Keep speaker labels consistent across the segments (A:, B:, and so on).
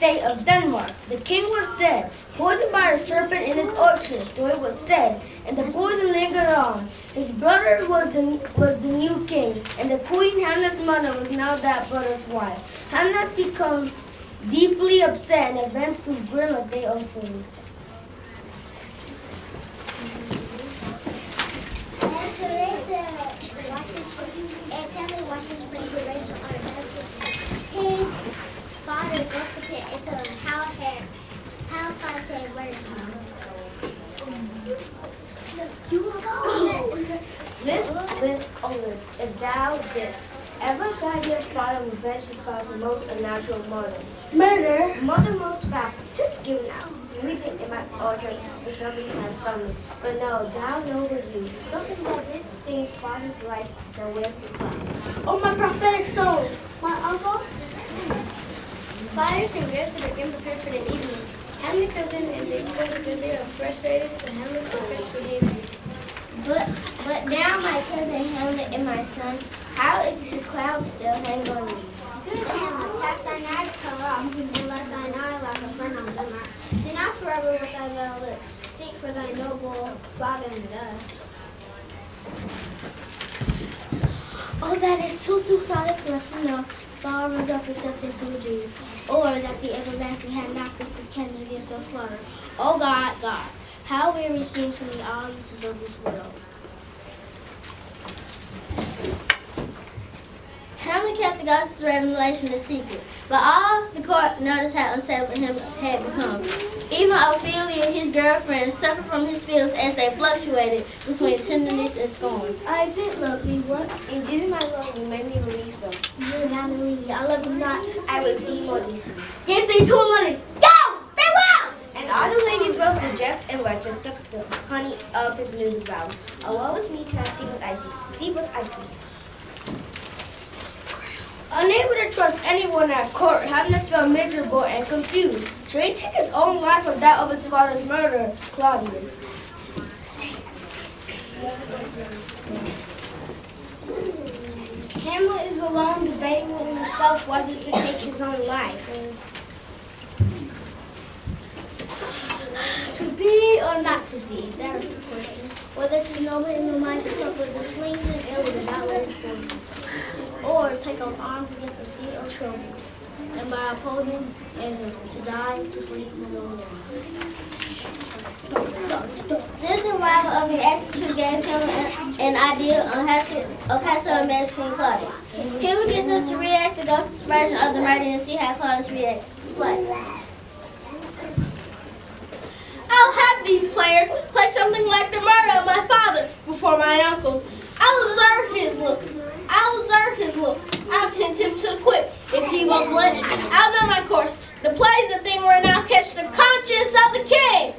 A: state of Denmark. The king was dead, poisoned by a serpent in his orchard, so it was said, and the poison lingered on. His brother was the new king, and the queen Hamlet's mother was now that brother's wife. Hamlet became deeply upset, and events proved grim as they unfolded.
B: As Hamlet watches for liberation on his father goes to pit and tells him how Claus had murdered him. You will go.
A: List, if thou didst ever guide your father and revenge his father for most unnatural murder.
B: Murder?
A: Mother most fact, just given out, sleeping in my orchard with something in my stomach. But no, thou know with you, something that did stain father's life, now where's to come?
B: Oh, my prophetic soul. My uncle?
C: Fathers and gifts are getting prepared for the evening. Hamlet comes in and they go to they are frustrated with Hamlet's best behavior.
B: But now, my cousin Hamlet and my son, how is the cloud still hang on you?
C: Good Hamlet, cast thine eye to come off, and let thine eye like a flint on Denmark. Do not forever with thy veiled lips. Seek for thy noble father in the dust.
B: Oh, that is too solid for us to know. Fall resolve itself into a dream, or that the everlasting had not fixed his candles against our slaughter. Oh God, God, how weary seems to me all uses of this world.
C: Hamlet kept the ghost's revelation a secret, but all the court noticed how unsettled him had become. Even Ophelia, his girlfriend, suffered from his feelings as they fluctuated between tenderness and scorn.
B: I did love you once.
A: Indeed, my love, you made me believe so.
B: You did not believe me. I love you not.
A: I was demodicent.
B: Give thee 2 money. Go! Farewell!
A: And all the ladies rose to Dept and were just sucked the honey of his music vow. Oh, woe is me to have seen what I see what I see. Unable to trust anyone at court, Hamlet felt miserable and confused. Should he take his own life or that of his father's murderer, Claudius? Hamlet is alone debating with himself whether to take his own life.
B: To be or not to be, that is the question. Whether to know in your mind to suffer the slings and arrows without letting force, or take up arms against a sea of trouble, and by opposing and to die, to sleep no more.
C: This arrival of his execution gave him an idea on how to unmask King Claudius. He would get them to react the ghost's version of the murder and see how Claudius reacts. Play.
B: I'll have these players play something like the murder of my father before my uncle. I'll observe his looks. I'll tend him to the quick. If he will blench, I'll know my course. The play's the thing where now catch the conscience of the king.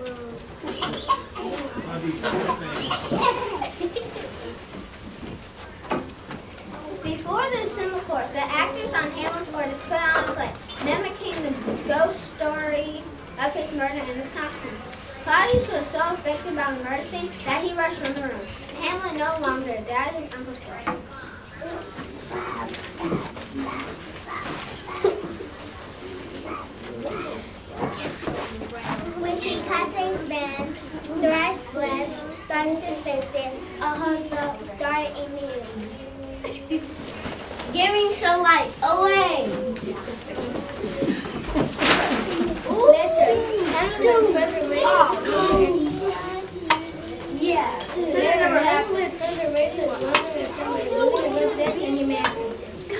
C: Before the assembly court, the actors on Hamlet's orders put on a play, mimicking the ghost story of his murder and his consequences. Claudius was so affected by the murder scene that he rushed from the room. Hamlet no longer doubted his uncle's story.
B: With Hecate's band, thrice blessed, thrice infected, also darted immediately.
C: Giving the light away. Letter. Hamlet's federation. Yeah. Hamlet's federation was loving and family with death and humanity.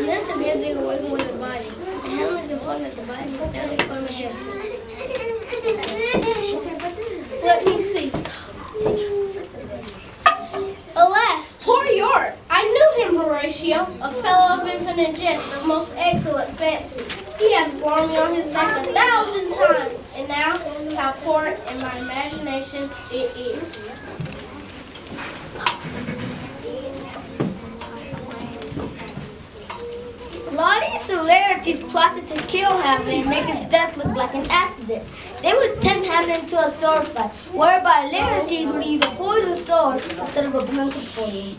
C: Next to them, they were working with the body. And Hamlet's informed that the body was down in form of justice.
B: Let me see. Alas, poor York! I knew him, Horatio, a fellow of infinite jest, of most excellent fancy. He hath borne me on his back 1,000 times, and now how poor in my imagination it is.
A: Claudius and Laertes plotted to kill Hamlet and make his death look like an accident. They would tempt Hamlet into a sword fight, whereby Laertes would use a poisoned sword instead of a blunted poison.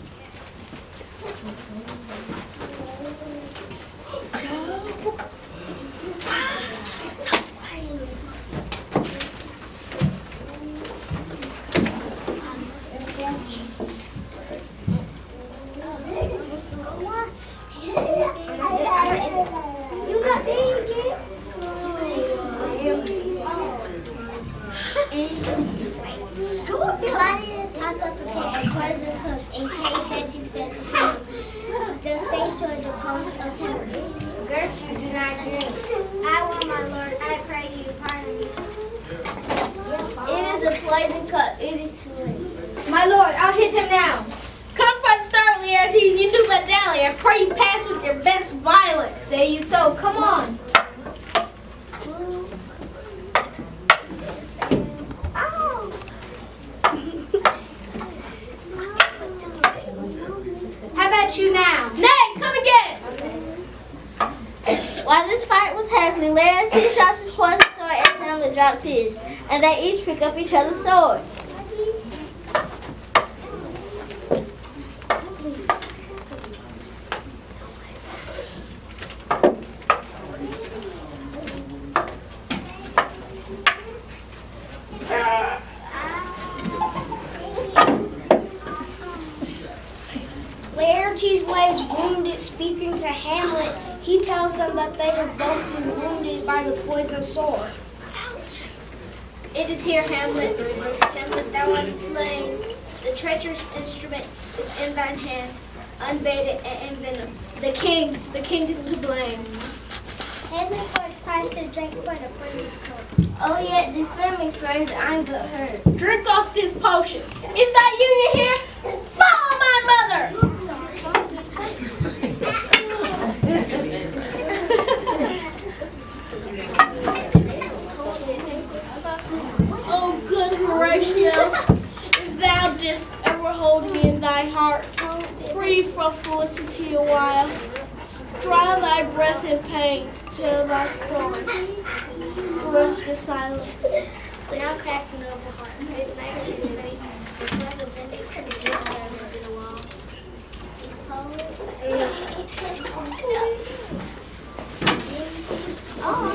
C: Claudius also prepared a poison cook in case that she's fit to kill him. The stage was the post of Hamlet.
A: Gertrude did not drink.
C: I will, my lord. I pray you pardon me.
A: It is a poison cup. It is too late.
B: My lord, I'll hit him now. Come for the third, Laertes. You do but dally. I pray you pass with your best violence.
D: Say you so. Come on. How about you now?
B: Nay, come again.
E: While this fight was happening, Laertes drops his poison sword as Hamlet drops his, and they each pick up each other's sword.
F: Laertes lays wounded. Speaking to Hamlet, he tells them that they have both been wounded by the poisoned sword.
D: It is here, Hamlet. Hamlet, thou art slain. The treacherous instrument is in thine hand, unbaited and envenomed. The king is to blame.
C: Hamlet forced Claudius to drink for the poisonous cook.
A: Oh, yet defend me, praise I'm but hurt.
B: Drink off this potion. Is that union here? Follow my mother. Oh, good Horatio, if thou didst ever hold me in thy heart, free from felicity a while, dry thy breath in pain to tell thy story, rest the silences.
C: Now cracks an noble heart. Good night to you, lady. Because of Bendix to the gifts that have been a while. These poets.
A: Oh,